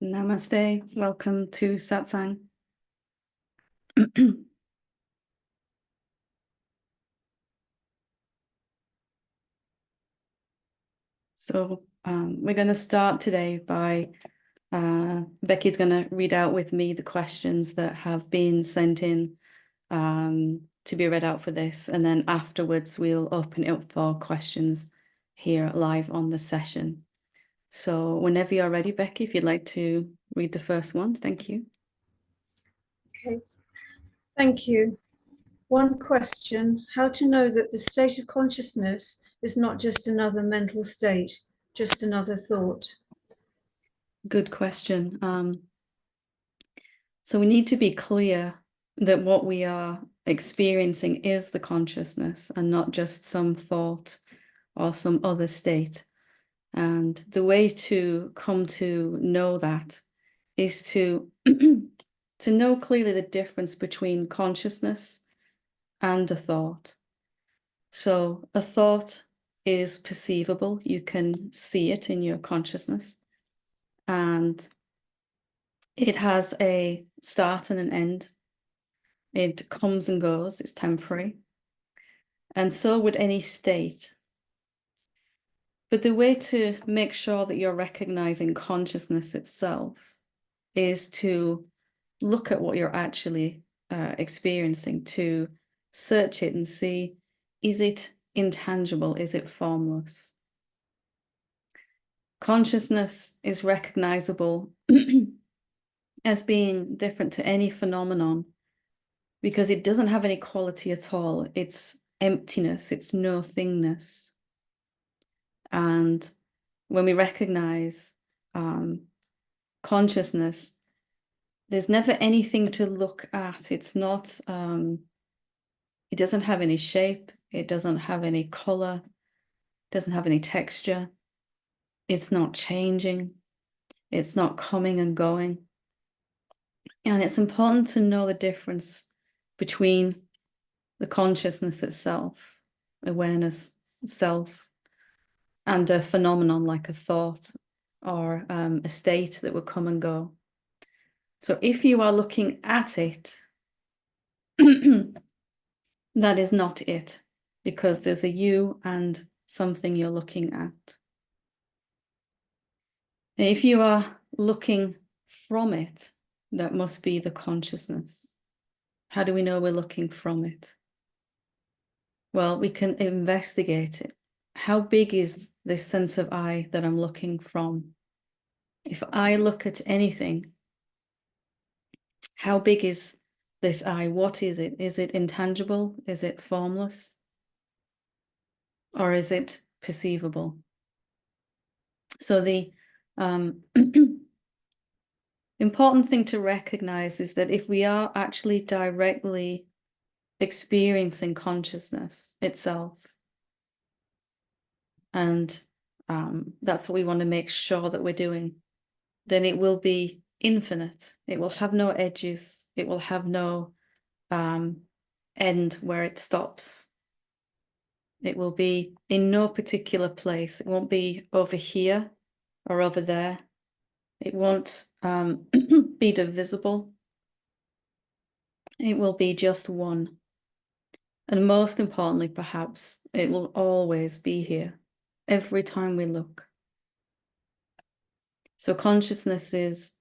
Namaste. Welcome to Satsang. So we're going to start today by Becky's going to read out with me the questions that have been sent in to be read out for this. And then afterwards, we'll open it up for questions here live on the session. So whenever you're ready, Becky, if you'd like to read the first one, thank you. Okay, thank you. One question: how to know that the state of consciousness is not just another mental state, just another thought? Good question. So we need to be clear that what we are experiencing is the consciousness and not just some thought or some other state. And the way to come to know that is to to know clearly the difference between consciousness and a thought. So a thought is perceivable. You can see it in your consciousness, and it has a start and an end. It comes and goes, it's temporary. And so would any state. But the way to make sure that you're recognizing consciousness itself is to look at what you're actually experiencing, to search it and see, is it intangible? Is it formless? Consciousness is recognizable as being different to any phenomenon because it doesn't have any quality at all. It's emptiness, it's no thingness. And when we recognize consciousness, there's never anything to look at. It's not, it doesn't have any shape. It doesn't have any color. It doesn't have any texture. It's not changing. It's not coming and going. And it's important to know the difference between the consciousness itself, awareness, self, and a phenomenon like a thought or a state that will come and go. So if you are looking at it, that is not it, because there's a you and something you're looking at. And if you are looking from it, that must be the consciousness. How do we know we're looking from it? Well, we can investigate it. How big is this sense of I that I'm looking from? If I look at anything, how big is this I? What is it? Is it intangible? Is it formless? Or is it perceivable? So the important thing to recognize is that if we are actually directly experiencing consciousness itself, and that's what we want to make sure that we're doing, then it will be infinite. It will have no edges. It will have no end where it stops. It will be in no particular place. It won't be over here or over there. It won't be divisible. It will be just one. And most importantly, perhaps, it will always be here, every time we look. So consciousness is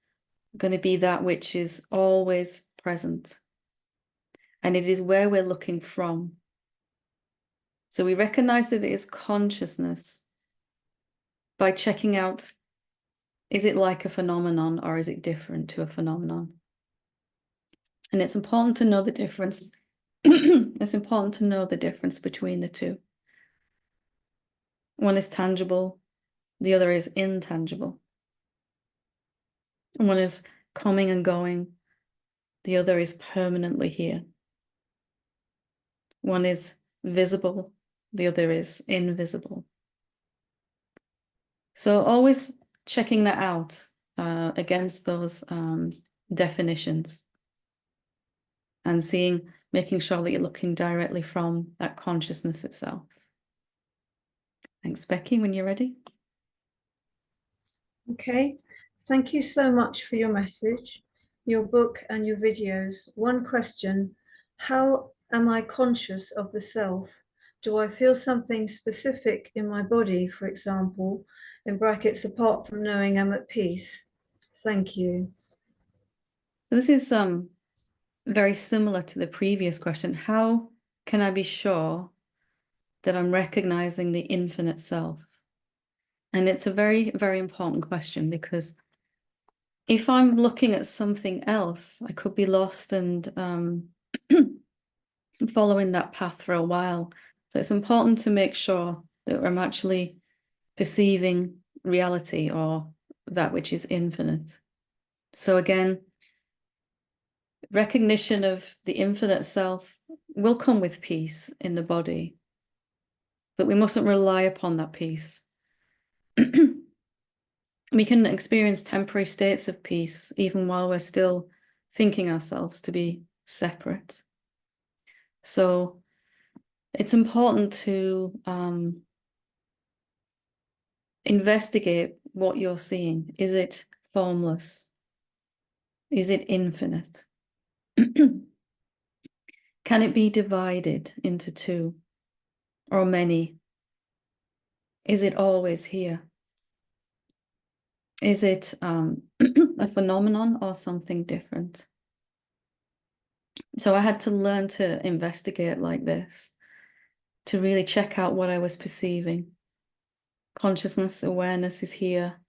going to be that which is always present. And it is where we're looking from. So we recognize that it is consciousness by checking out, is it like a phenomenon or is it different to a phenomenon? And it's important to know the difference. It's important to know the difference between the two. One is tangible, the other is intangible. One is coming and going, the other is permanently here. One is visible, the other is invisible. So always checking that out against those definitions and making sure that you're looking directly from that consciousness itself. Thanks, Becky, when you're ready. Okay, Thank you so much for your message, your book, and your videos. One question: how am I conscious of the self? Do I feel something specific in my body, for example, in brackets, apart from knowing I'm at peace? Thank you. This is very similar to the previous question. How can I be sure that I'm recognizing the infinite self? And it's a very, very important question, because if I'm looking at something else, I could be lost and following that path for a while. So it's important to make sure that I'm actually perceiving reality, or that which is infinite. So again, recognition of the infinite self will come with peace in the body, but we mustn't rely upon that peace. We can experience temporary states of peace even while we're still thinking ourselves to be separate. So it's important to investigate what you're seeing. Is it formless? Is it infinite? Can it be divided into two or many? Is it always here? Is it a phenomenon or something different? So I had to learn to investigate like this, to really check out what I was perceiving. Consciousness, awareness is here.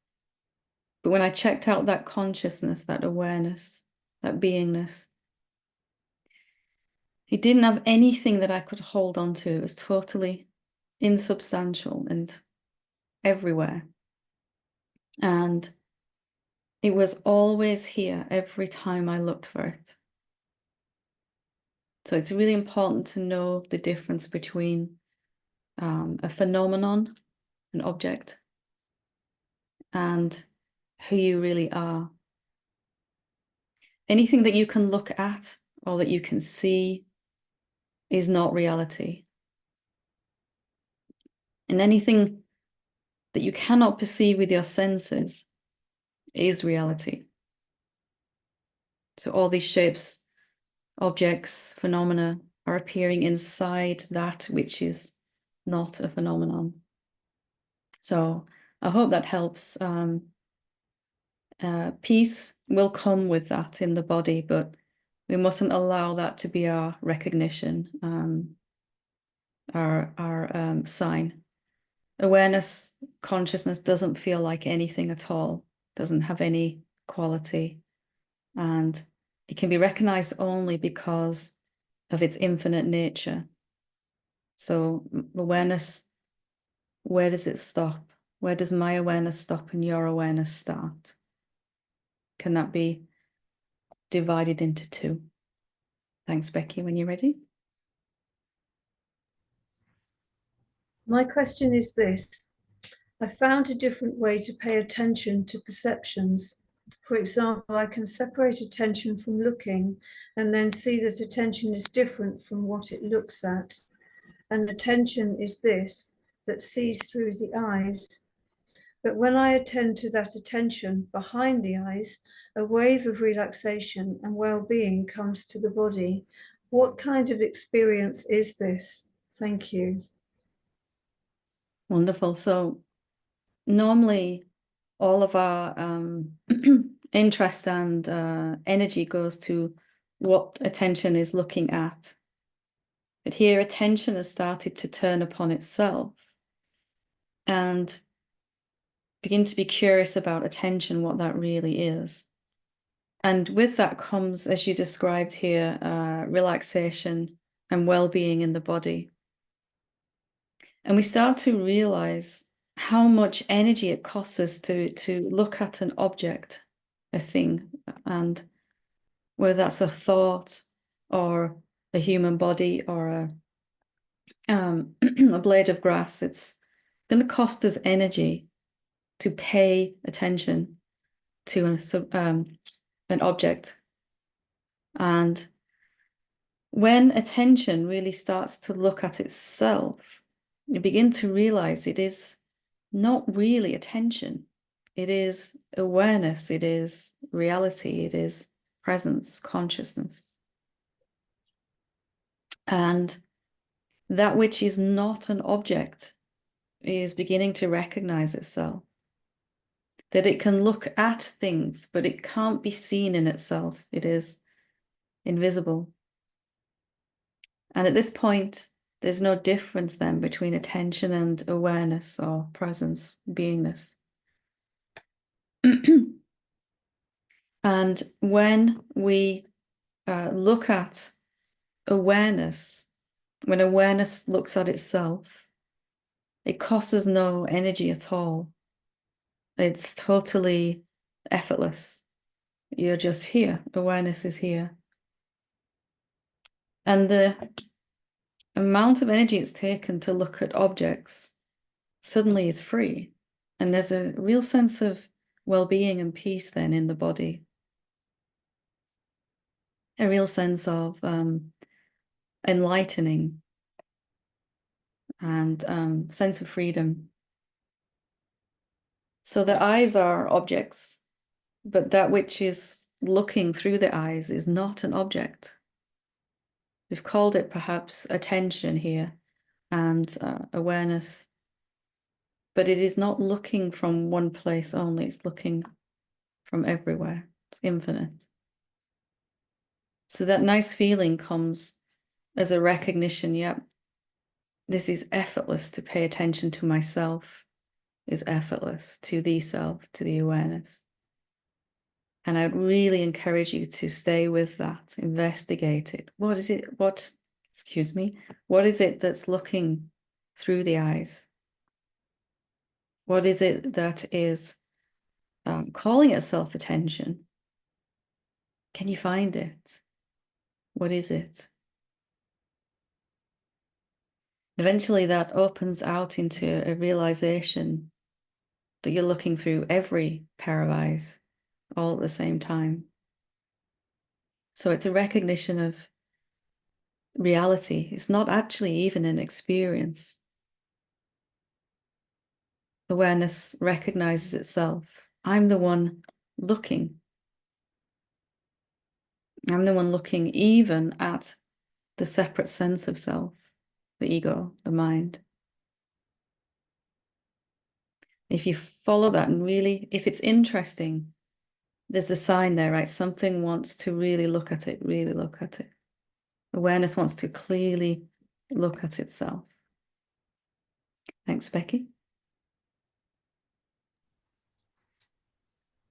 But when I checked out that consciousness, that awareness, that beingness, it didn't have anything that I could hold on to. It was totally insubstantial and everywhere. And it was always here every time I looked for it. So it's really important to know the difference between a phenomenon, an object, and who you really are. Anything that you can look at or that you can see is not reality. And anything that you cannot perceive with your senses is reality. So all these shapes, objects, phenomena are appearing inside that which is not a phenomenon. So I hope that helps. Peace will come with that in the body, but we mustn't allow that to be our recognition, our sign. Awareness, consciousness doesn't feel like anything at all, doesn't have any quality, and it can be recognized only because of its infinite nature. So awareness, where does it stop? Where does my awareness stop and your awareness start? Can that be divided into two? Thanks, Becky, when you're ready. My question is this: I found a different way to pay attention to perceptions. For example, I can separate attention from looking and then see that attention is different from what it looks at. And attention is this, that sees through the eyes. But when I attend to that attention behind the eyes, a wave of relaxation and well-being comes to the body. What kind of experience is this? Thank you. Wonderful. So normally all of our interest and energy goes to what attention is looking at. But here attention has started to turn upon itself and begin to be curious about attention, what that really is. And with that comes, as you described here, relaxation and well-being in the body. And we start to realize how much energy it costs us to look at an object, a thing, and whether that's a thought or a human body or a blade of grass, it's going to cost us energy to pay attention to an object. And when attention really starts to look at itself, you begin to realize it is not really attention. It is awareness, it is reality, it is presence, consciousness. And that which is not an object is beginning to recognize itself. That it can look at things, but it can't be seen in itself. It is invisible. And at this point, there's no difference then between attention and awareness or presence, beingness. And when we look at awareness, when awareness looks at itself, it costs us no energy at all. It's totally effortless. You're just here. Awareness is here. And the amount of energy it's taken to look at objects suddenly is free. And there's a real sense of well-being and peace then in the body. A real sense of enlightening and sense of freedom. So the eyes are objects, but that which is looking through the eyes is not an object. We've called it perhaps attention here and awareness, but it is not looking from one place only, it's looking from everywhere. It's infinite. So that nice feeling comes as a recognition, yep, this is effortless. To pay attention to myself is effortless, to the self, to the awareness. And I would really encourage you to stay with that, investigate it. What is it, what is it that's looking through the eyes? What is it that is calling itself attention? Can you find it? What is it? Eventually that opens out into a realization that you're looking through every pair of eyes all at the same time. So it's a recognition of reality. It's not actually even an experience. Awareness recognizes itself. I'm the one looking. I'm the one looking even at the separate sense of self, the ego, the mind. If you follow that and really, if it's interesting, there's a sign there, right? Something wants to really look at it, really look at it. Awareness wants to clearly look at itself. Thanks, Becky.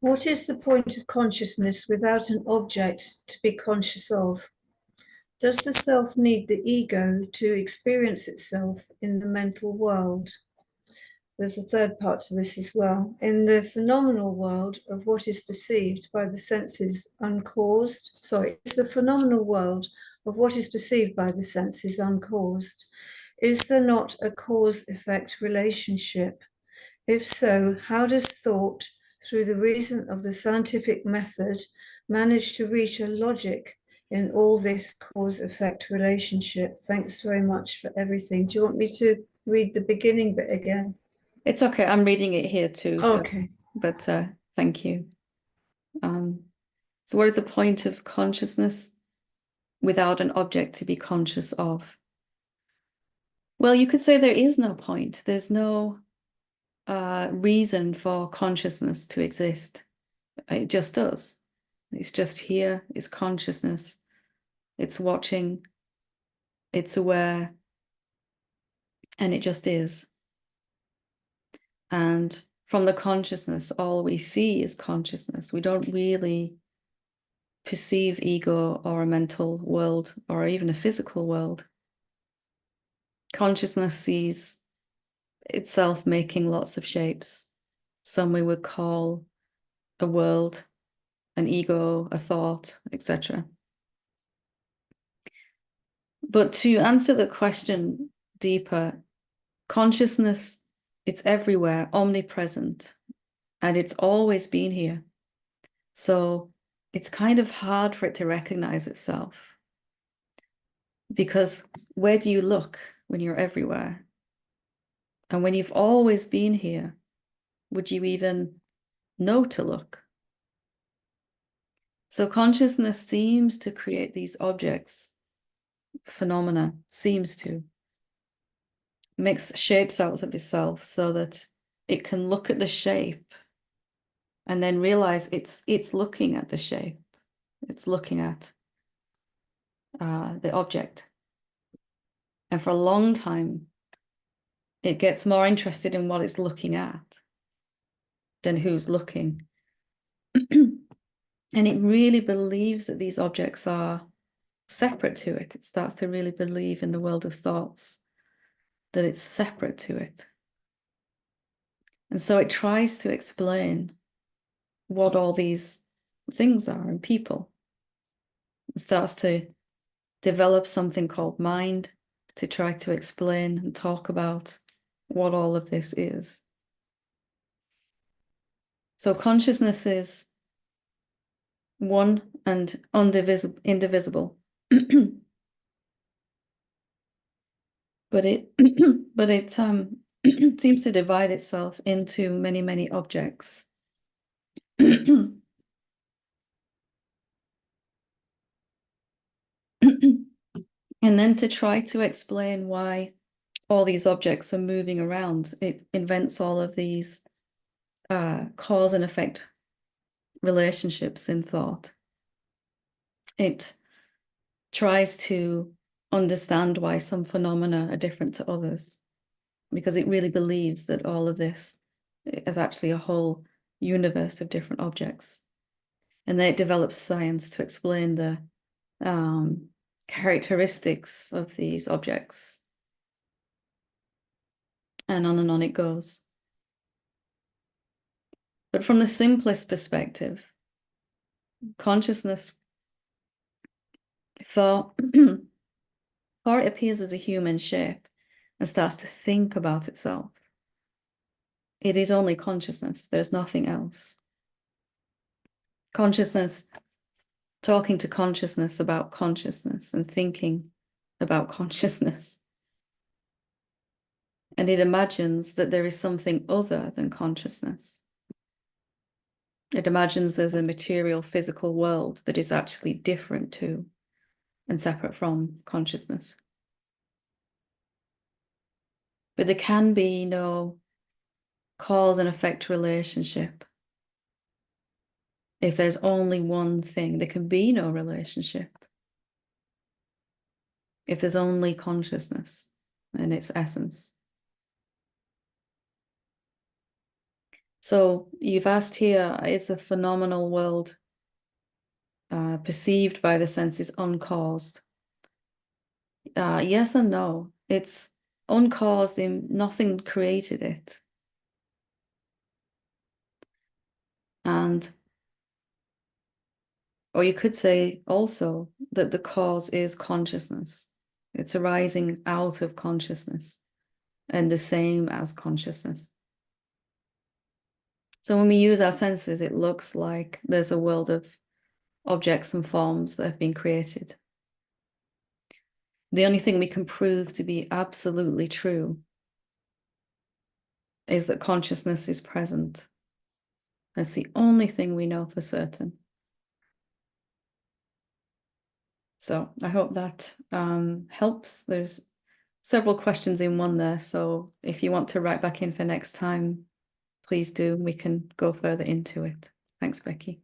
What is the point of consciousness without an object to be conscious of? Does the self need the ego to experience itself in the mental world? There's a third part to this as well. In the phenomenal world of what is perceived by the senses uncaused, is the phenomenal world of what is perceived by the senses uncaused? Is there not a cause-effect relationship? If so, how does thought, through the reason of the scientific method, manage to reach a logic in all this cause-effect relationship? Thanks very much for everything. Do you want me to read the beginning bit again? It's okay. I'm reading it here too. Okay. But thank you. So what is the point of consciousness without an object to be conscious of? Well, you could say there is no point. There's no reason for consciousness to exist. It just does. It's just here. It's consciousness. It's watching. It's aware. And it just is. And from the consciousness, all we see is consciousness. We don't really perceive ego or a mental world or even a physical world. Consciousness sees itself making lots of shapes. Some we would call a world, an ego, a thought, etc. But to answer the question deeper, consciousness, it's everywhere, omnipresent, and it's always been here. So it's kind of hard for it to recognize itself. Because where do you look when you're everywhere? And when you've always been here, would you even know to look. So consciousness seems to create these objects, phenomena, seems to. Makes shapes out of itself so that it can look at the shape and then realize it's looking at the shape. It's looking at the object. And for a long time, it gets more interested in what it's looking at than who's looking. And it really believes that these objects are separate to it. It starts to really believe in the world of thoughts, that it's separate to it. And so it tries to explain what all these things are in people. It starts to develop something called mind to try to explain and talk about what all of this is. So consciousness is one and indivisible. But it seems to divide itself into many, many objects. And then to try to explain why all these objects are moving around, it invents all of these cause and effect relationships in thought. It tries to understand why some phenomena are different to others, because it really believes that all of this is actually a whole universe of different objects. And then it develops science to explain the characteristics of these objects. And on it goes. But from the simplest perspective, consciousness, for it appears as a human shape and starts to think about itself, it is only consciousness. There's nothing else. Consciousness, talking to consciousness about consciousness and thinking about consciousness. And it imagines that there is something other than consciousness. It imagines there's a material, physical world that is actually different to and separate from consciousness. But there can be no cause and effect relationship. If there's only one thing, there can be no relationship. If there's only consciousness and its essence. So you've asked here, is the phenomenal world perceived by the senses uncaused? Yes and no. It's uncaused in nothing created it. Or you could say also that the cause is consciousness. It's arising out of consciousness and the same as consciousness. So when we use our senses, it looks like there's a world of objects and forms that have been created. The only thing we can prove to be absolutely true is that consciousness is present. That's the only thing we know for certain. So I hope that helps. There's several questions in one there. So if you want to write back in for next time, please do. We can go further into it. Thanks, Becky.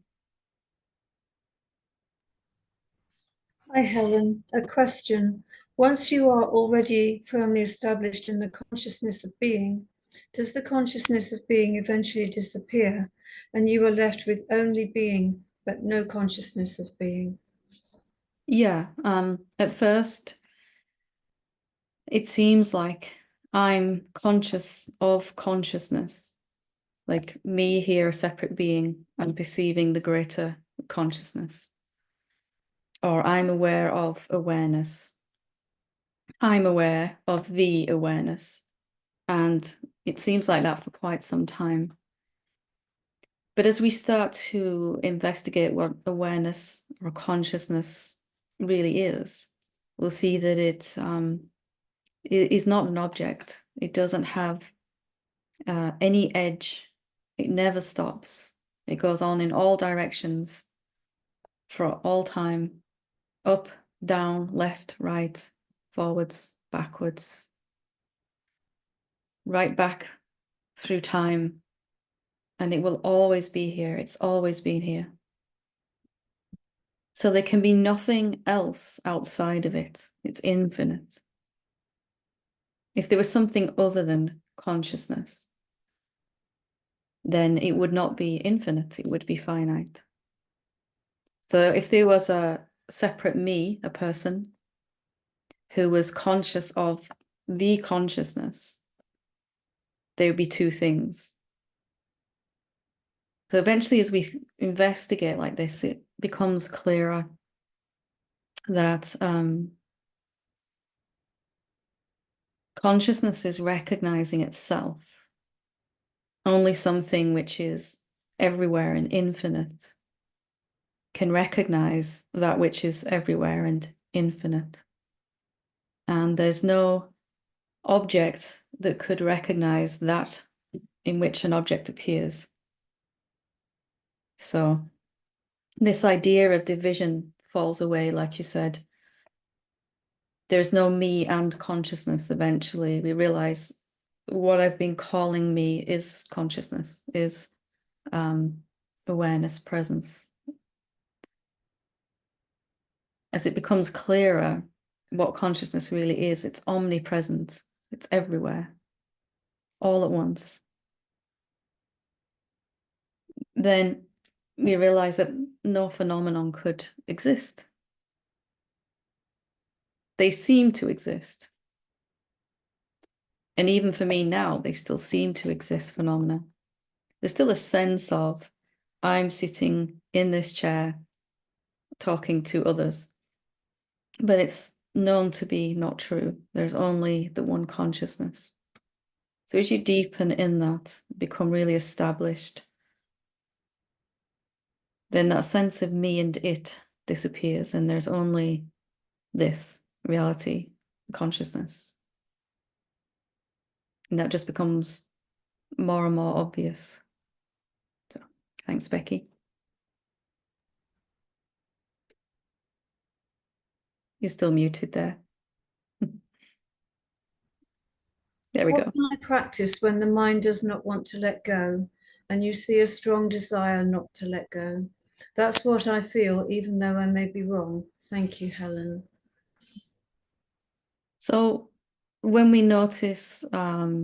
Hi, Helen. A question. Once you are already firmly established in the consciousness of being, does the consciousness of being eventually disappear and you are left with only being, but no consciousness of being? Yeah, at first, it seems like I'm conscious of consciousness, like me here, a separate being, and perceiving the greater consciousness. Or I'm aware of awareness. I'm aware of the awareness. And it seems like that for quite some time. But as we start to investigate what awareness or consciousness really is, we'll see that it is not an object. It doesn't have any edge. It never stops. It goes on in all directions for all time, up, down, left, right, forwards, backwards, right back through time. And it will always be here. It's always been here. So there can be nothing else outside of it. It's infinite. If there was something other than consciousness, then it would not be infinite, it would be finite. So if there was a separate me, a person, who was conscious of the consciousness, there would be two things. So eventually, as we investigate like this, it becomes clearer that consciousness is recognizing itself. Only something which is everywhere and infinite can recognize that which is everywhere and infinite. And there's no object that could recognize that in which an object appears. So this idea of division falls away, like you said. There's no me and consciousness. Eventually, we realize what I've been calling me is consciousness, is awareness, presence. As it becomes clearer what consciousness really is, it's omnipresent, it's everywhere, all at once. Then we realize that no phenomenon could exist. They seem to exist. And even for me now, they still seem to exist, phenomena. There's still a sense of, I'm sitting in this chair talking to others. But it's known to be not true. There's only the one consciousness. So as you deepen in that, become really established, then that sense of me and it disappears, and there's only this reality, consciousness. And that just becomes more and more obvious. So thanks, Becky. You're still muted there. There we go. What can I practice when the mind does not want to let go and you see a strong desire not to let go? That's what I feel, even though I may be wrong. Thank you, Helen. So when we notice a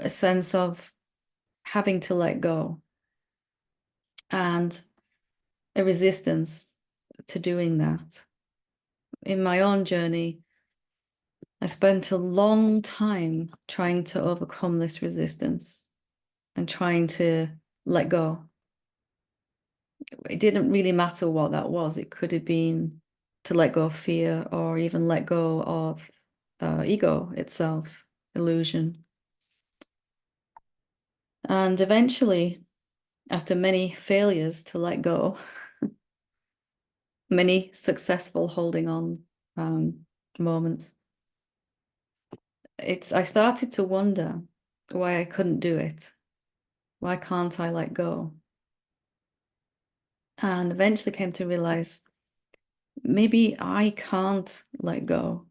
sense of having to let go and a resistance to doing that, in my own journey, I spent a long time trying to overcome this resistance and trying to let go. It didn't really matter what that was. It could have been to let go of fear, or even let go of ego itself, illusion. And eventually, after many failures to let go, many successful holding on moments, I started to wonder why I couldn't do it. Why can't I let go? And eventually came to realize maybe I can't let go.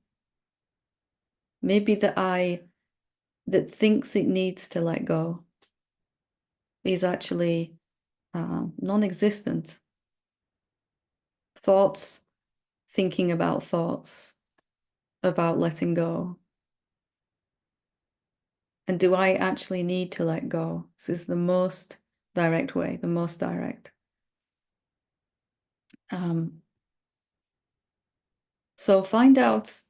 Maybe the I that thinks it needs to let go is actually non-existent. Thoughts, thinking about thoughts, about letting go. And do I actually need to let go? This is the most direct way, the most direct. So find out,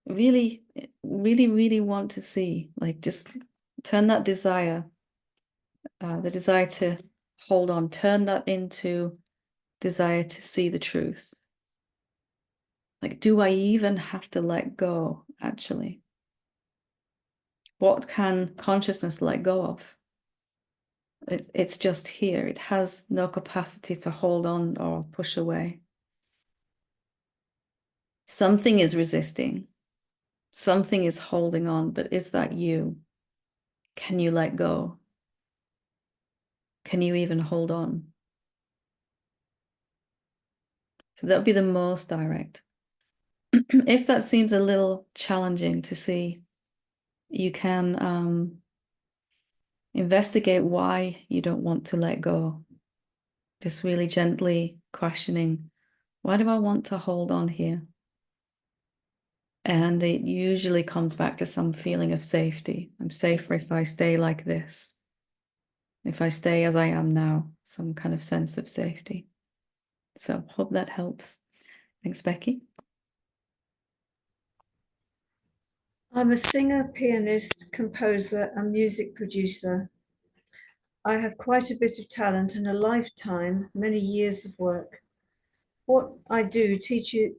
really, really, really want to see, like just turn that desire, the desire to hold on, turn that into desire to see the truth. Like, do I even have to let go, actually? What can consciousness let go of? It's just here. It has no capacity to hold on or push away. Something is resisting. Something is holding on, but is that you? Can you let go? can you even hold on? So that would be the most direct. If that seems a little challenging to see, you can investigate why you don't want to let go. Just really gently questioning, why do I want to hold on here? And it usually comes back to some feeling of safety. I'm safer if I stay like this. If I stay as I am now, some kind of sense of safety. So hope that helps. Thanks, Becky. I'm a singer, pianist, composer, and music producer. I have quite a bit of talent and a lifetime, many years of work. What I do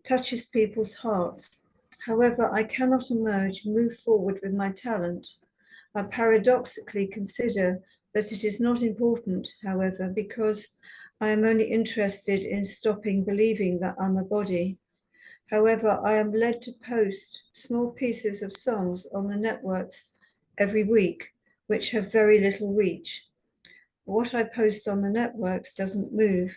touches people's hearts. However, I cannot move forward with my talent. I paradoxically consider that it is not important, however, because I am only interested in stopping believing that I'm a body. However, I am led to post small pieces of songs on the networks every week, which have very little reach. What I post on the networks doesn't move.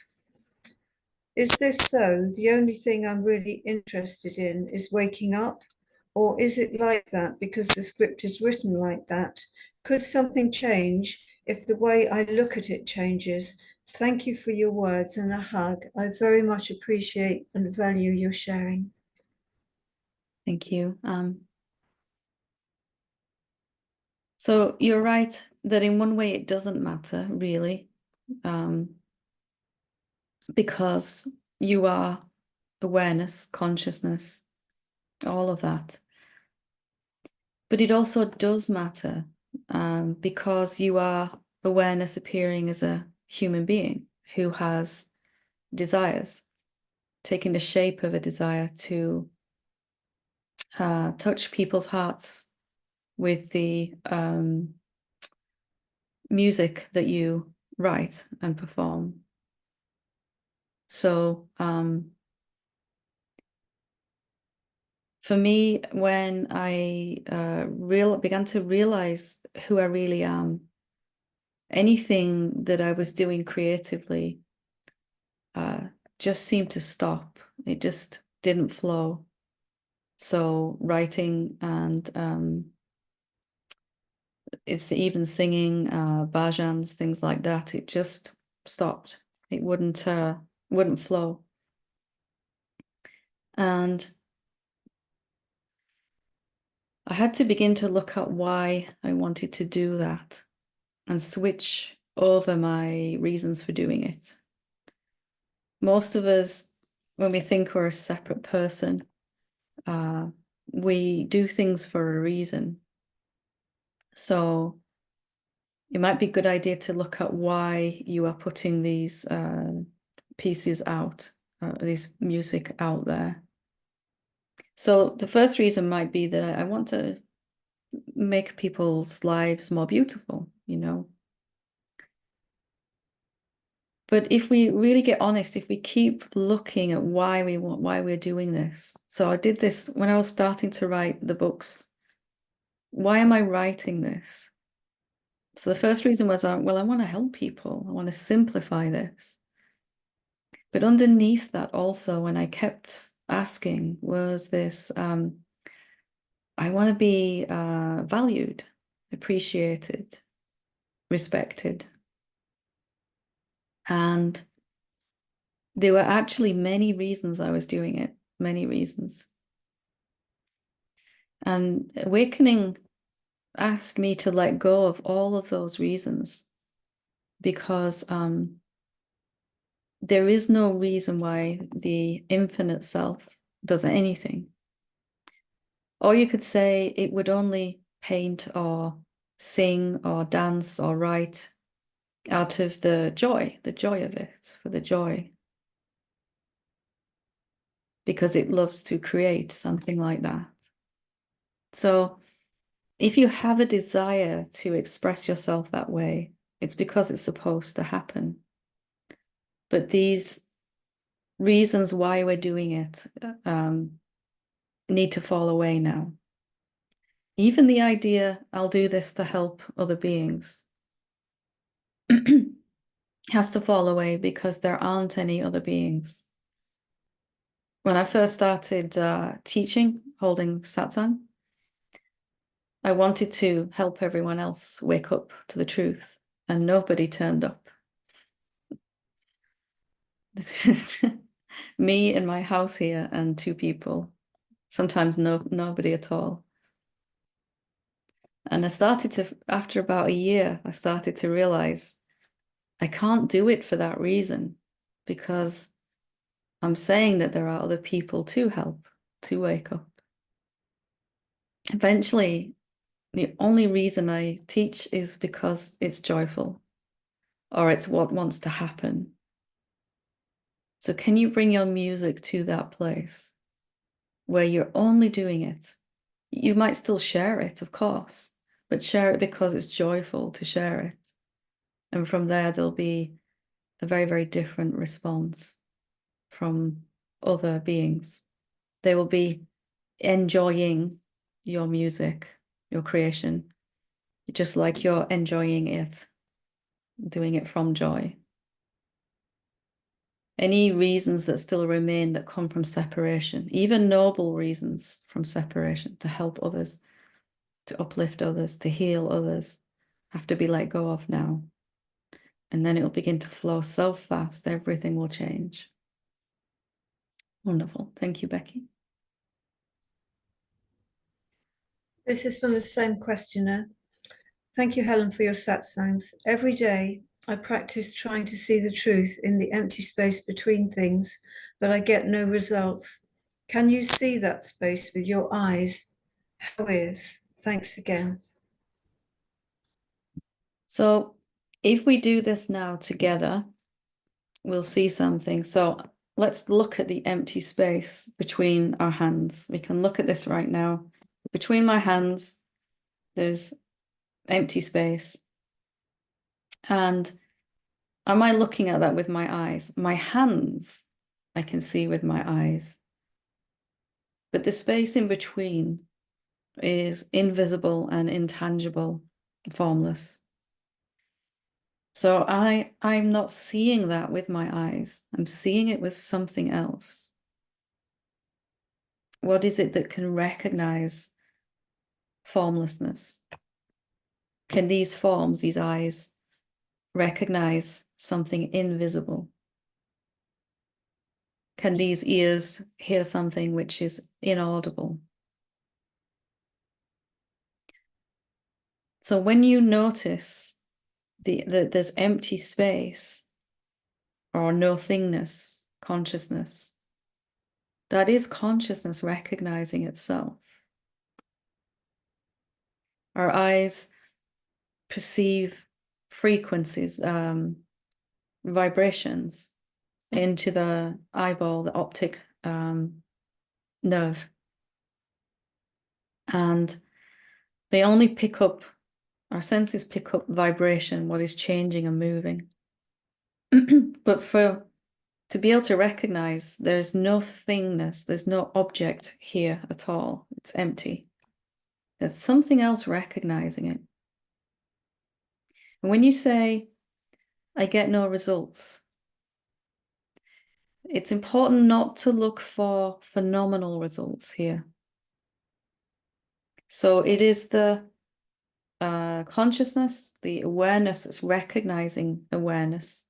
Is this so? The only thing I'm really interested in is waking up? Or is it like that because the script is written like that? Could something change if the way I look at it changes? Thank you for your words and a hug. I very much appreciate and value your sharing. Thank you. So you're right that in one way it doesn't matter, really, because you are awareness, consciousness, all of that. But it also does matter because you are awareness appearing as a human being who has desires, taking the shape of a desire to touch people's hearts with the music that you write and perform. So for me, when I began to realize who I really am, anything that I was doing creatively just seemed to stop. It just didn't flow. So writing and it's even singing, bhajans, things like that, it just stopped. It wouldn't flow. And I had to begin to look at why I wanted to do that and switch over my reasons for doing it. Most of us, when we think we're a separate person, we do things for a reason. So it might be a good idea to look at why you are putting these pieces out, this music out there. So the first reason might be that I want to make people's lives more beautiful, you know. But if we really get honest, if we keep looking at why we're doing this. So I did this when I was starting to write the books. Why am I writing this? So the first reason was, well, I want to help people. I want to simplify this. But underneath that also, when I kept asking, was this, I want to be valued, appreciated, respected. And there were actually many reasons I was doing it, many reasons. And awakening asked me to let go of all of those reasons because there is no reason why the infinite self does anything. Or you could say it would only paint or sing or dance or write out of the joy of it, for the joy. Because it loves to create something like that. So if you have a desire to express yourself that way, it's because it's supposed to happen. But these reasons why we're doing it need to fall away now. Even the idea, I'll do this to help other beings. has to fall away because there aren't any other beings. When I first started teaching, holding satsang, I wanted to help everyone else wake up to the truth, and nobody turned up. It's just me in my house here and two people, sometimes nobody at all. And I started to, after about a year, I started to realize I can't do it for that reason, because I'm saying that there are other people to help, to wake up. Eventually, the only reason I teach is because it's joyful, or it's what wants to happen. So can you bring your music to that place where you're only doing it? You might still share it, of course, but share it because it's joyful to share it. And from there, there'll be a very, very different response from other beings. They will be enjoying your music, your creation, just like you're enjoying it, doing it from joy. Any reasons that still remain that come from separation, even noble reasons from separation to help others, to uplift others, to heal others, have to be let go of now. And then it will begin to flow so fast, everything will change. Wonderful. Thank you, Becky. This is from the same questioner. Thank you, Helen, for your satsangs. Every day, I practice trying to see the truth in the empty space between things, but I get no results. Can you see that space with your eyes? How is? Thanks again. So if we do this now together, we'll see something. So let's look at the empty space between our hands. We can look at this right now. Between my hands, there's empty space. And am I looking at that with my eyes? My hands, I can see with my eyes. But the space in between is invisible and intangible, formless. So I'm not seeing that with my eyes. I'm seeing it with something else. What is it that can recognize formlessness? Can these forms, these eyes, recognize something invisible? Can these ears hear something which is inaudible? So when you notice that there's empty space or no thingness, consciousness, that is consciousness recognizing itself. Our eyes perceive frequencies, vibrations into the eyeball, the optic nerve. And they only pick up, our senses pick up vibration, what is changing and moving. But to be able to recognize there's no thingness, there's no object here at all, it's empty. There's something else recognizing it. And when you say, I get no results, it's important not to look for phenomenal results here. So it is the consciousness, the awareness that's recognizing awareness.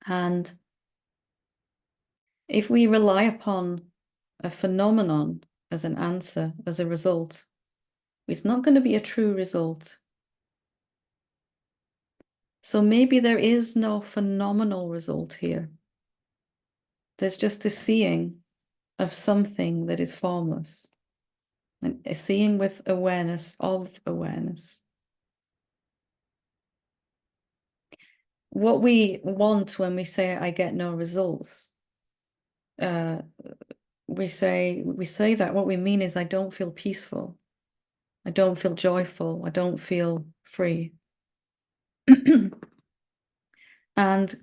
And if we rely upon a phenomenon as an answer, as a result, it's not going to be a true result. So maybe there is no phenomenal result here. There's just a seeing of something that is formless, and a seeing with awareness of awareness. What we want when we say, I get no results, we say that what we mean is, I don't feel peaceful. I don't feel joyful. I don't feel free. And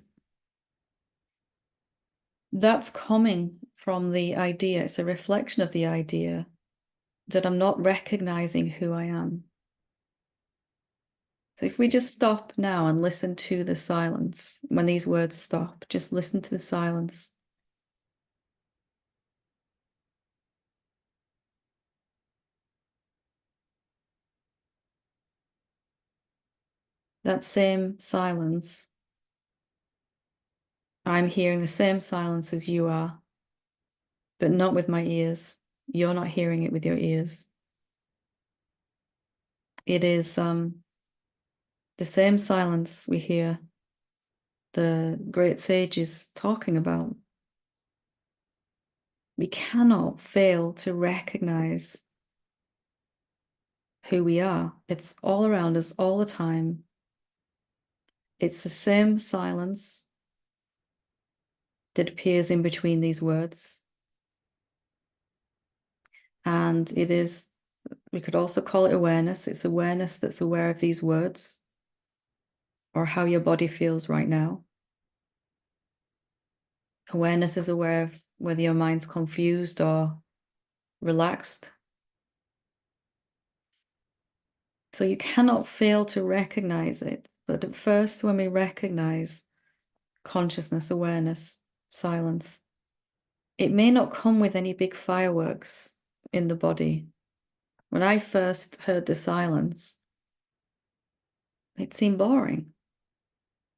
that's coming from the idea, it's a reflection of the idea that I'm not recognizing who I am. So if we just stop now and listen to the silence, when these words stop, just listen to the silence. That same silence, I'm hearing the same silence as you are, but not with my ears. You're not hearing it with your ears. It is the same silence we hear the great sages talking about. We cannot fail to recognize who we are. It's all around us all the time. It's the same silence that appears in between these words. And it is, we could also call it awareness. It's awareness that's aware of these words or how your body feels right now. Awareness is aware of whether your mind's confused or relaxed. So you cannot fail to recognize it. But at first, when we recognize consciousness, awareness, silence, it may not come with any big fireworks in the body. When I first heard the silence, it seemed boring,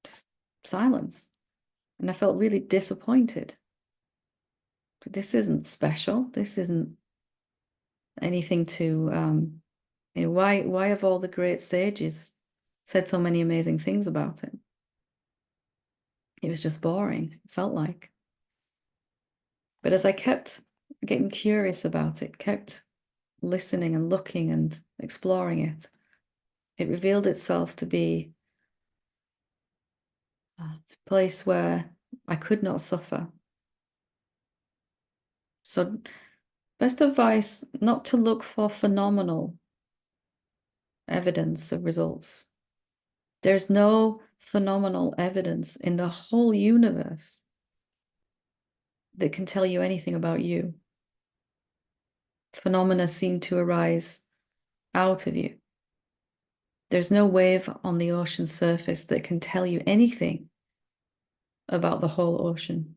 just silence. And I felt really disappointed. But this isn't special. This isn't anything to, why have all the great sages said so many amazing things about it? It was just boring, it felt like. But as I kept getting curious about it, kept listening and looking and exploring it, it revealed itself to be a place where I could not suffer. So, best advice, not to look for phenomenal evidence of results. There's no phenomenal evidence in the whole universe that can tell you anything about you. Phenomena seem to arise out of you. There's no wave on the ocean surface that can tell you anything about the whole ocean.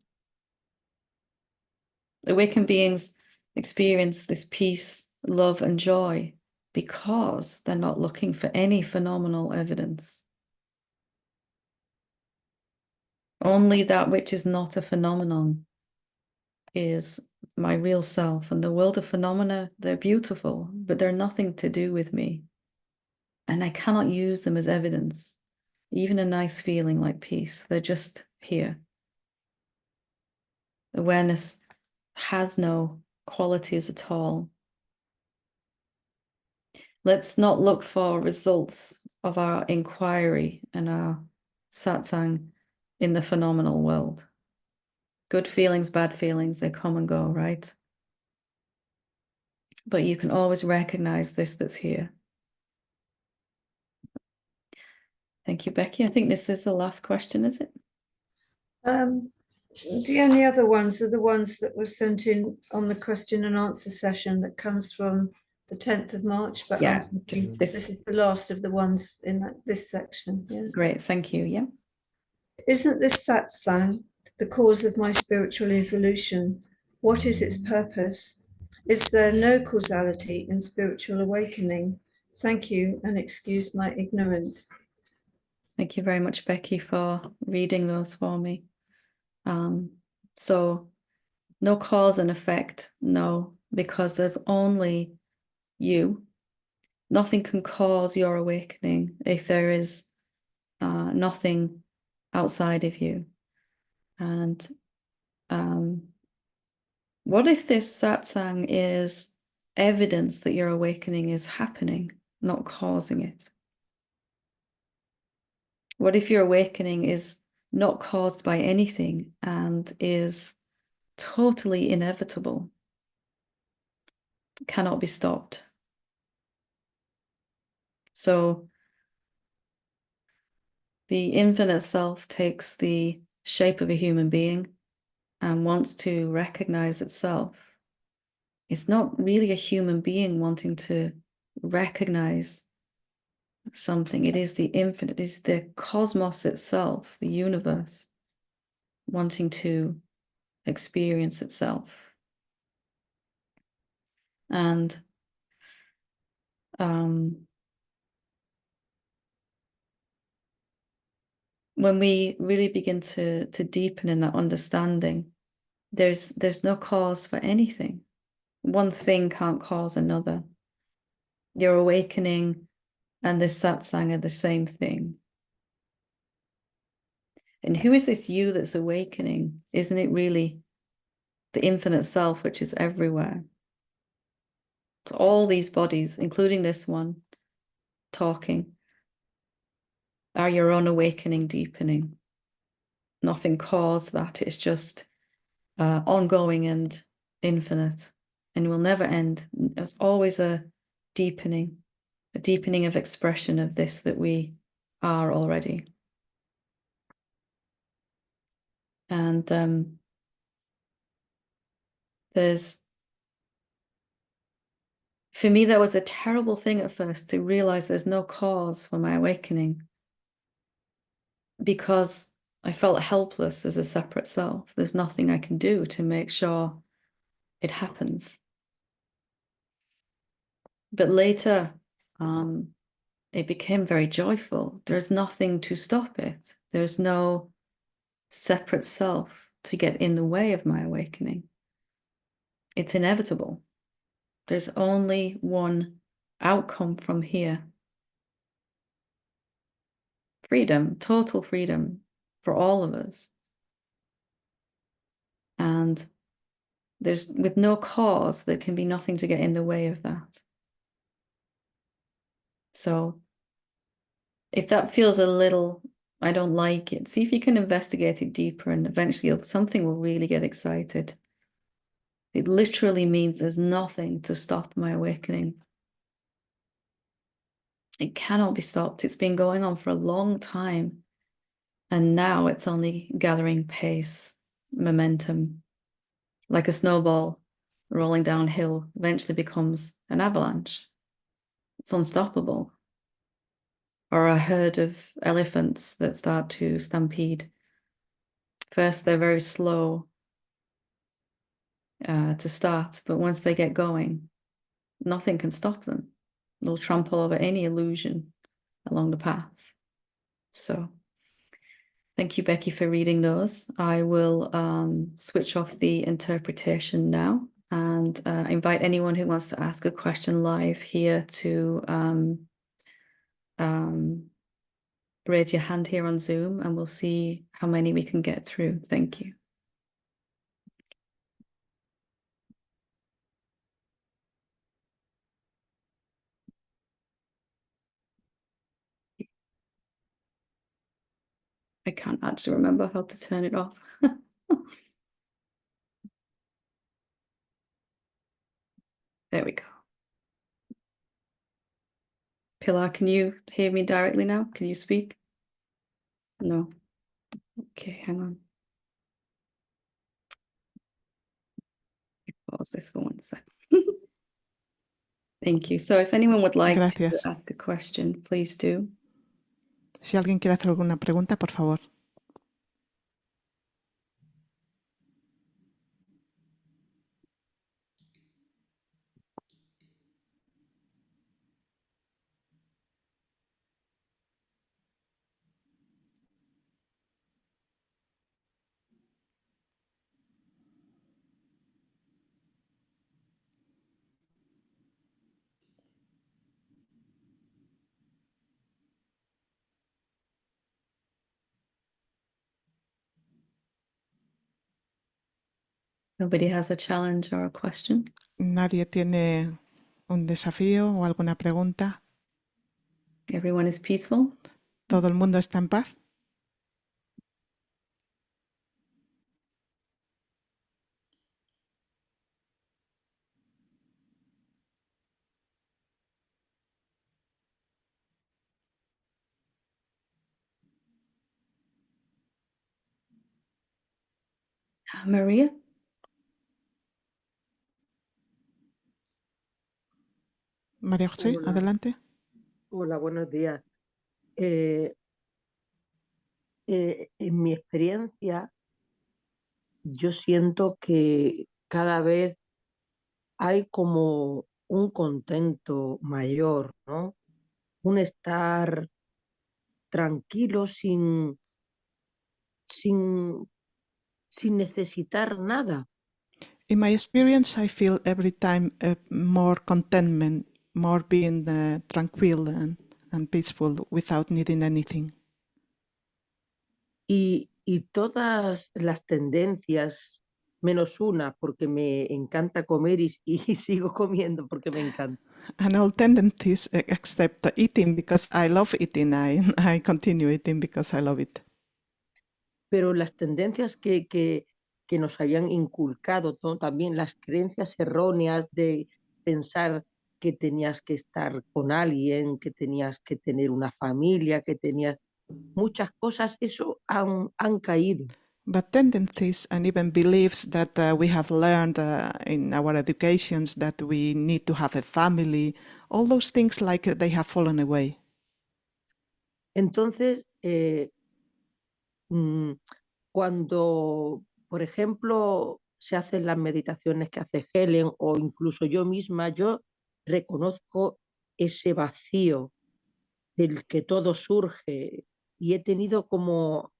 Awakened beings experience this peace, love, and joy because they're not looking for any phenomenal evidence. Only that which is not a phenomenon is my real self. And the world of phenomena, they're beautiful, but they're nothing to do with me. And I cannot use them as evidence. Even a nice feeling like peace, they're just here. Awareness has no qualities at all. Let's not look for results of our inquiry and our satsang in the phenomenal world. Good feelings, bad feelings, they come and go, right? But you can always recognize this that's here. Thank you, Becky. I think this is the last question, is it? The only other ones are the ones that were sent in on the question and answer session that comes from the 10th of March, but Yeah, I'm thinking this is the last of the ones in this section. Yeah. Great, thank you. Yeah. Isn't this satsang the cause of my spiritual evolution? What is its purpose? Is there no causality in spiritual awakening? Thank you and excuse my ignorance. Thank you very much, Becky, for reading those for me. So no cause and effect, no, because there's only you. Nothing can cause your awakening if there is nothing outside of you. And what if this satsang is evidence that your awakening is happening, not causing it? What if your awakening is not caused by anything and is totally inevitable, cannot be stopped? So the infinite self takes the shape of a human being and wants to recognize itself. It's not really a human being wanting to recognize something. It is the infinite. It is the cosmos itself, the universe, wanting to experience itself. And when we really begin to deepen in that understanding, there's no cause for anything. One thing can't cause another. Your awakening and the satsang are the same thing. And who is this you that's awakening? Isn't it really the infinite self, which is everywhere? So all these bodies, including this one, talking, are your own awakening deepening. Nothing caused that. It's just ongoing and infinite and will never end. It's always a deepening of expression of this that we are already. And for me, that was a terrible thing at first, to realize there's no cause for my awakening, because I felt helpless as a separate self. There's nothing I can do to make sure it happens. But later, it became very joyful. There's nothing to stop it. There's no separate self to get in the way of my awakening. It's inevitable. There's only one outcome from here. Freedom, total freedom for all of us. And there's, with no cause, there can be nothing to get in the way of that. So if that feels a little, I don't like it, see if you can investigate it deeper, and eventually something will really get excited. It literally means there's nothing to stop my awakening. It cannot be stopped. It's been going on for a long time. And now it's only gathering pace, momentum, like a snowball rolling downhill, eventually becomes an avalanche. It's unstoppable. Or a herd of elephants that start to stampede. First, they're very slow to start, but once they get going, nothing can stop them. They'll trample over any illusion along the path. So thank you, Becky, for reading those. I will switch off the interpretation now and invite anyone who wants to ask a question live here to raise your hand here on Zoom, and we'll see how many we can get through. Thank you. I can't actually remember how to turn it off. There we go. Pilar, can you hear me directly now? Can you speak? No. Okay, hang on. Pause this for 1 second. Thank you. So if anyone would like to ask a question, please do. Si alguien quiere hacer alguna pregunta, por favor. Nobody has a challenge or a question? ¿Nadie tiene un desafío o alguna pregunta? Everyone is peaceful? ¿Todo el mundo está en paz? Maria? María José, Hola, adelante. Hola, buenos días. Eh, en mi experiencia, yo siento que cada vez hay como un contento mayor, ¿no? Un estar tranquilo sin, sin necesitar nada. In my experience, I feel every time more contentment, more being tranquil and peaceful without needing anything. Y todas las tendencias, menos una, porque me encanta comer y sigo comiendo porque me encanta. And all tendencies except eating because I love eating. I continue eating because I love it. Pero las tendencias que nos habían inculcado, ¿no? También las creencias erróneas de pensar que tenías que estar con alguien, que tenías que tener una familia, que tenías muchas cosas, eso han caído. But tendencies and even beliefs that we have learned in our educations that we need to have a family, all those things like they have fallen away. Entonces, mm, cuando, por ejemplo, se hacen las meditaciones que hace Helen o incluso yo misma, yo reconozco ese vacío del que todo surge y he tenido como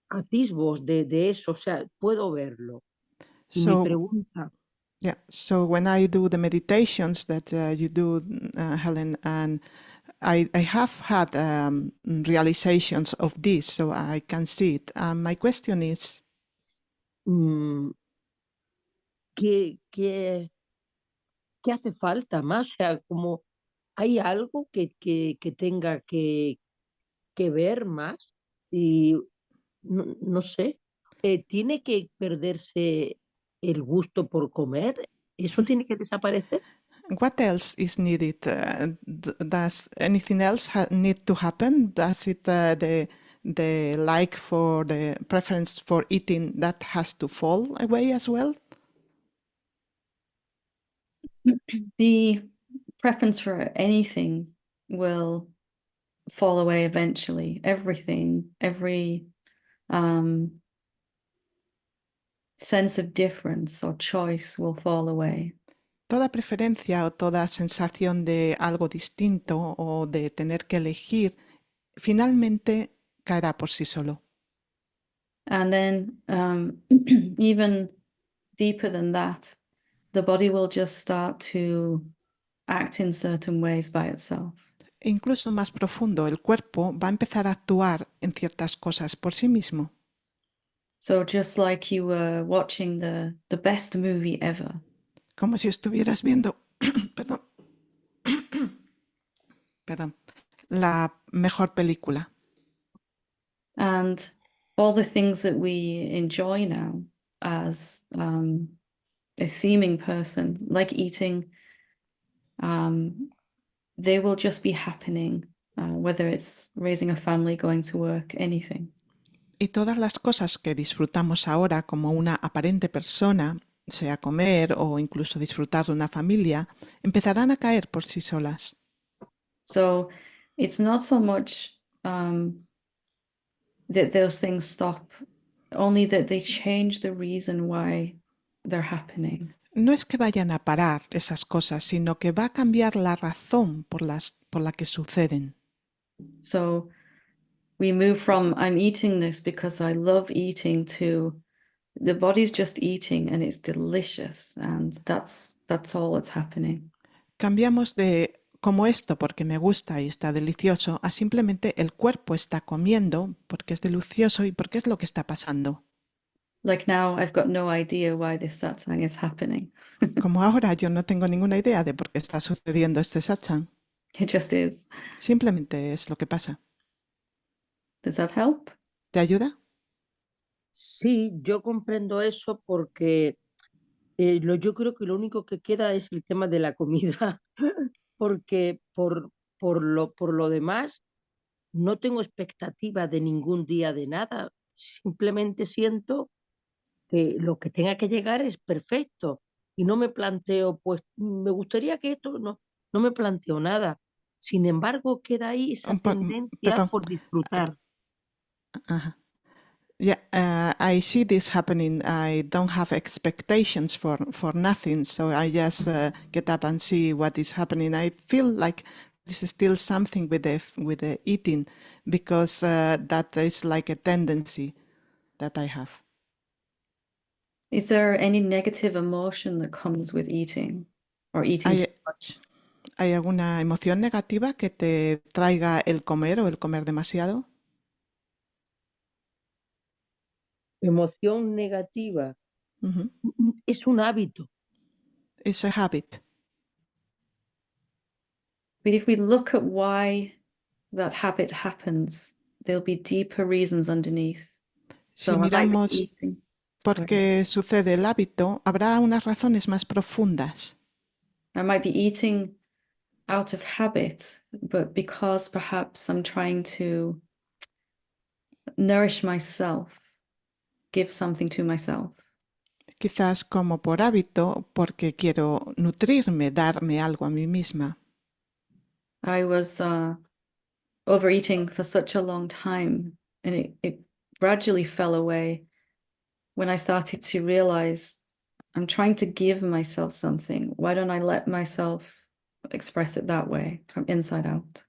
atisbos de eso, o sea, puedo verlo. Y mi So pregunta, yeah, so when I do the meditations that you do, Helen, and I have had realizations of this, so I can see it. My question is, mm, ¿qué, qué, qué hace falta más? O sea, como hay algo que tenga que ver más y no sé, ¿tiene que perderse el gusto por comer? ¿Eso tiene que desaparecer? what else is needed? Does anything else need to happen? Does it the like for the preference for eating that has to fall away as well? The preference for anything will fall away eventually. Everything, every sense of difference or choice will fall away. Toda preferencia o toda sensación de algo distinto o de tener que elegir finalmente caerá por sí solo. And then even deeper than that, the body will just start to act in certain ways by itself. E incluso más profundo, el cuerpo va a empezar a actuar en ciertas cosas por sí mismo. So just like you were watching the best movie ever, Como si estuvieras viendo, perdón, perdón, la mejor película. and all the things that we enjoy now as a seeming person, like eating, they will just be happening, whether it's raising a family, going to work, anything. Y todas las cosas que disfrutamos ahora como una aparente persona, sea comer o incluso disfrutar de una familia, empezarán a caer por sí solas. So it's not so much that those things stop, only that they change the reason why they're happening. No es que vayan a parar esas cosas, sino que va a cambiar la razón por la que suceden. So we move from I'm eating this because I love eating to the body's just eating and it's delicious, and that's all that's happening. Cambiamos de como esto porque me gusta y está delicioso a simplemente el cuerpo está comiendo porque es delicioso y porque es lo que está pasando. Like now I've got no idea why this satsang is happening. Como ahora yo no tengo ninguna idea de por qué está sucediendo este satsang, It just is. simplemente es lo que pasa. Does that help? ¿Te ayuda? Sí, yo comprendo eso porque yo creo que lo único que queda es el tema de la comida, porque por lo demás no tengo expectativa de ningún día de nada, simplemente siento que lo que tenga que llegar es perfecto y no me planteo, pues me gustaría que esto, no me planteo nada, Sin embargo, queda ahí esa tendencia Perdón. por disfrutar. Ajá. Yeah, I see this happening. I don't have expectations for nothing, so I just get up and see what is happening. I feel like this is still something with the eating, because that is like a tendency that I have. Is there any negative emotion that comes with eating or eating too much? ¿Hay alguna emoción negativa que te traiga el comer o el comer demasiado? Emoción negativa Ujú. es un hábito. It's a habit. But if we look at why that habit happens, there'll be deeper reasons underneath. Si So I might be miramos eating. por qué sucede el hábito, habrá unas razones más profundas. I might be eating out of habit, but because perhaps I'm trying to nourish myself, give something to myself. Quizás como por hábito, porque quiero nutrirme, darme algo a mí misma. I was overeating for such a long time, and it gradually fell away when I started to realize I'm trying to give myself something. Why don't I let myself express it that way, from inside out?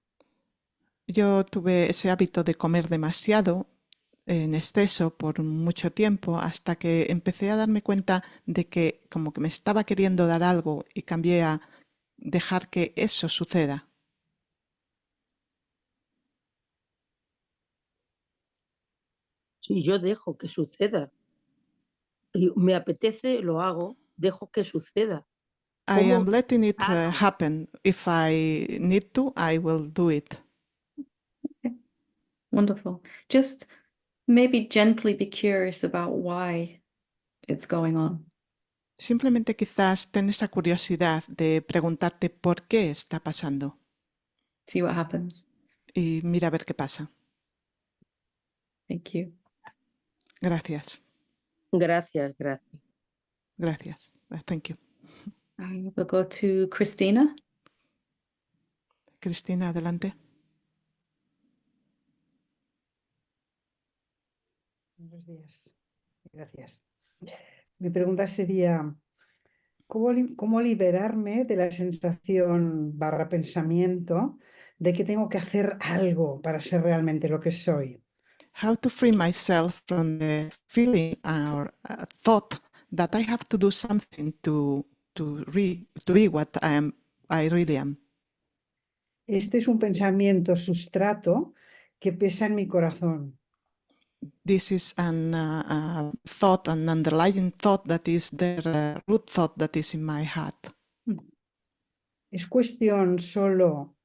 Yo tuve ese hábito de comer demasiado en exceso por mucho tiempo, hasta que empecé a darme cuenta de que como que me estaba queriendo dar algo y cambié a dejar que eso suceda. Si yo dejo que suceda, me apetece, lo hago, dejo que suceda. I am ¿Cómo letting it hago? happen. If I need to, I will do it. Okay. Wonderful. Just maybe gently be curious about why it's going on. Simplemente quizás ten esa curiosidad de preguntarte por qué está pasando See what happens. y mira a ver qué pasa. Thank you. Gracias. Gracias, gracias. Gracias. Thank you. We'll go to Christina. Cristina, adelante. Buenos días. Gracias. Mi pregunta sería, ¿cómo liberarme de la sensación barra pensamiento de que tengo que hacer algo para ser realmente lo que soy? How to free myself from the feeling or thought that I have to do something to be what I really am. Este es un pensamiento sustrato que pesa en mi corazón. This is an thought, an underlying thought that is the root thought that is in my heart. Es cuestión solo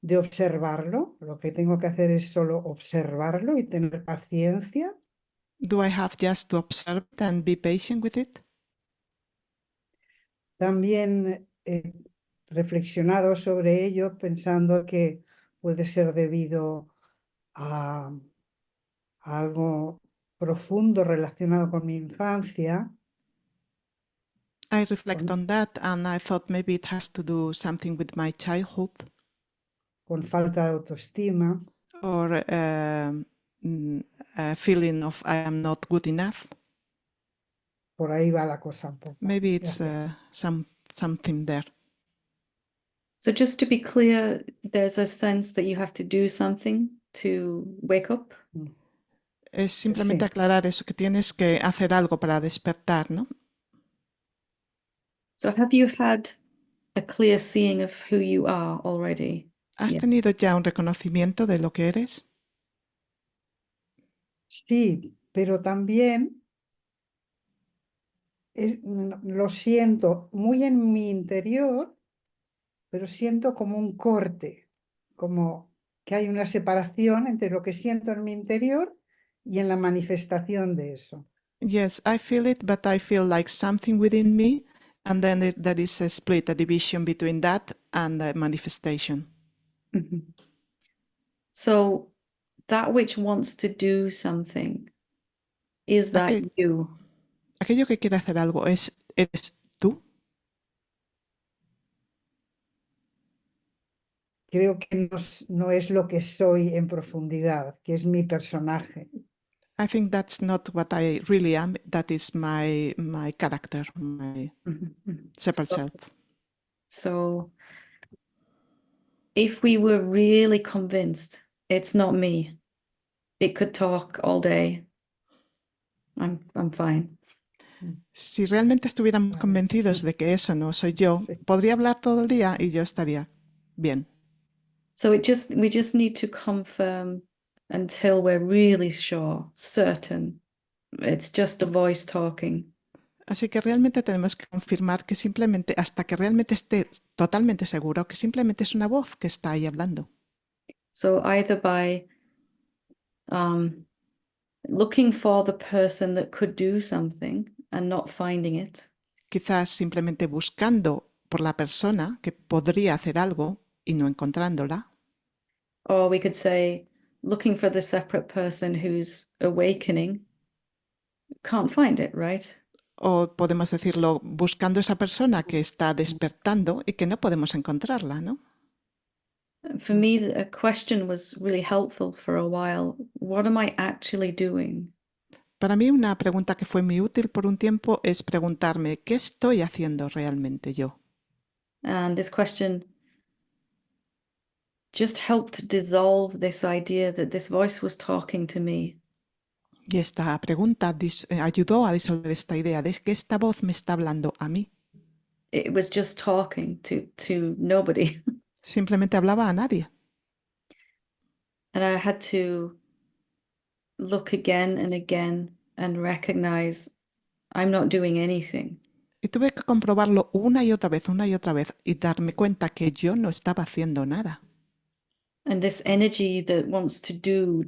de observarlo. Lo que tengo que hacer es solo observarlo y tener paciencia. Do I have just to observe it and be patient with it? También he reflexionado sobre ello pensando que puede ser debido a algo profundo relacionado con mi infancia, I reflect on that and I thought maybe it has to do something with my childhood con falta de autoestima, or a feeling of I am not good enough. por ahí va la cosa un poco. Maybe it's Gracias. something there. So just to be clear, there's a sense that you have to do something to wake up. Es simplemente Sí. aclarar eso, que tienes que hacer algo para despertar, ¿no? So have you had a clear seeing of who you are already? ¿Has Yeah. tenido ya un reconocimiento de lo que eres? Sí, pero también lo siento muy en mi interior, pero siento como un corte, como que hay una separación entre lo que siento en mi interior y en la manifestación de eso. Yes, I feel it, but I feel like something within me, and then there is a split, a division between that and the manifestation. Mhm. So that which wants to do something, is that you? Aquello que quiere hacer algo, ¿eres tú? creo que no es lo que soy en profundidad, que es mi personaje. I think that's not what I really am. That is my character, my separate So, self. so if we were really convinced it's not me, it could talk all day. I'm fine. Si realmente estuviéramos convencidos de que eso no soy yo, Sí. podría hablar todo el día y yo estaría bien. So we just need to confirm until we're really sure, certain. It's just a voice talking. Así que realmente tenemos que confirmar que simplemente, hasta que realmente esté totalmente seguro, que simplemente es una voz que está ahí hablando. So either by looking for the person that could do something and not finding it, Quizás simplemente buscando por la persona que podría hacer algo y no encontrándola. or we could say looking for the separate person who's awakening, can't find it, right? O podemos decirlo buscando esa persona que está despertando y que no podemos encontrarla, ¿no? For me, a question was really helpful for a while. What am I actually doing? Para mí una pregunta que fue muy útil por un tiempo es preguntarme ¿qué estoy haciendo realmente yo? And this question just helped dissolve this idea that this voice was talking to me. Y esta pregunta ayudó a disolver esta idea de que esta voz me está hablando a mí. It was just talking to nobody. Simplemente hablaba a nadie. And I had to look again and again and recognize I'm not doing anything. Y tuve que comprobarlo una y otra vez y darme cuenta que yo no estaba haciendo nada. And this energy that wants to do,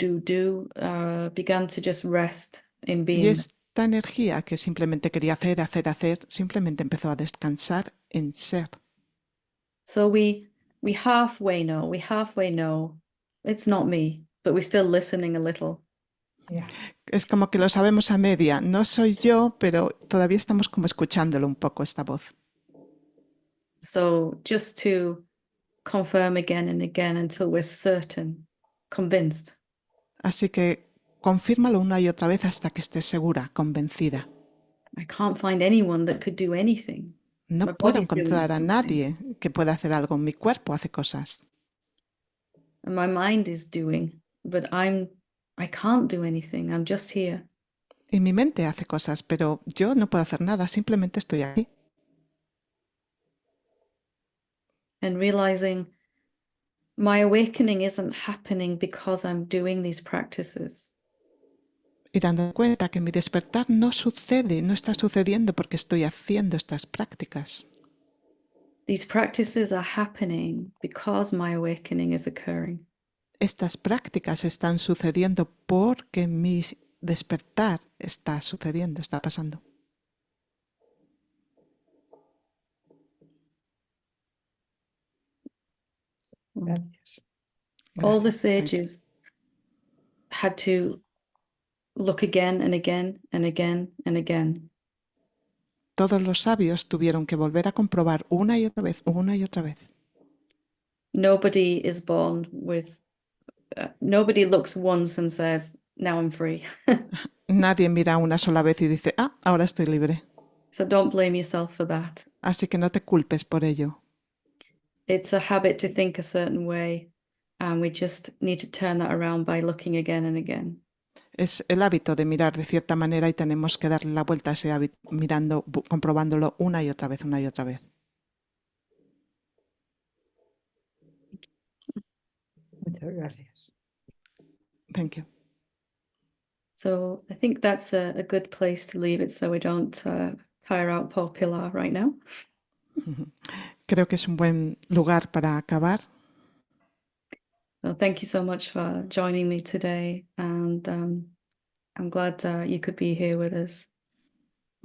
began to just rest in Y being. esta energía que simplemente quería hacer, simplemente empezó a descansar en ser. So we halfway know it's not me, but we're still listening a little. Yeah. Es como que lo sabemos a media. No soy yo, pero todavía estamos como escuchándolo un poco esta voz. So just to confirm again and again until we're certain, convinced. Así que confírmalo una y otra vez hasta que estés segura, convencida. I can't find anyone that could do anything. No My puedo body's doing encontrar a something, nadie que pueda hacer algo. Mi cuerpo hace cosas. and my mind is doing, but I can't do anything. I'm just here. Y mi mente hace cosas, pero yo no puedo hacer nada, simplemente estoy aquí. And realizing my awakening isn't happening because I'm doing these practices. Y dando cuenta que mi despertar no sucede, no está sucediendo porque estoy haciendo estas prácticas. These practices are happening because my awakening is occurring. Estas prácticas están sucediendo porque mi despertar está sucediendo, está pasando. Gracias. All the Gracias. Thank you. sages had to look again and again and again and again. Todos los sabios tuvieron que volver a comprobar una y otra vez, una y otra vez. Nobody is born with, nobody looks once and says, now I'm free. Nadie mira una sola vez y dice, ah, ahora estoy libre. So don't blame yourself for that. Así que no te culpes por ello. It's a habit to think a certain way, and we just need to turn that around by looking again and again. Es el hábito de mirar de cierta manera y tenemos que darle la vuelta a ese hábito mirando, comprobándolo una y otra vez, una y otra vez. Muchas gracias. Thank you. So I think that's a good place to leave it so we don't tire out poor Pilar right now. Creo que es un buen lugar para acabar. So thank you so much for joining me today, and I'm glad you could be here with us.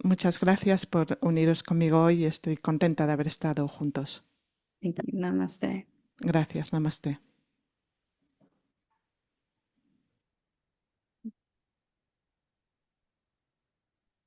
Muchas gracias por uniros conmigo hoy y estoy contenta de haber estado juntos. Thank you. Namaste. Gracias, namaste.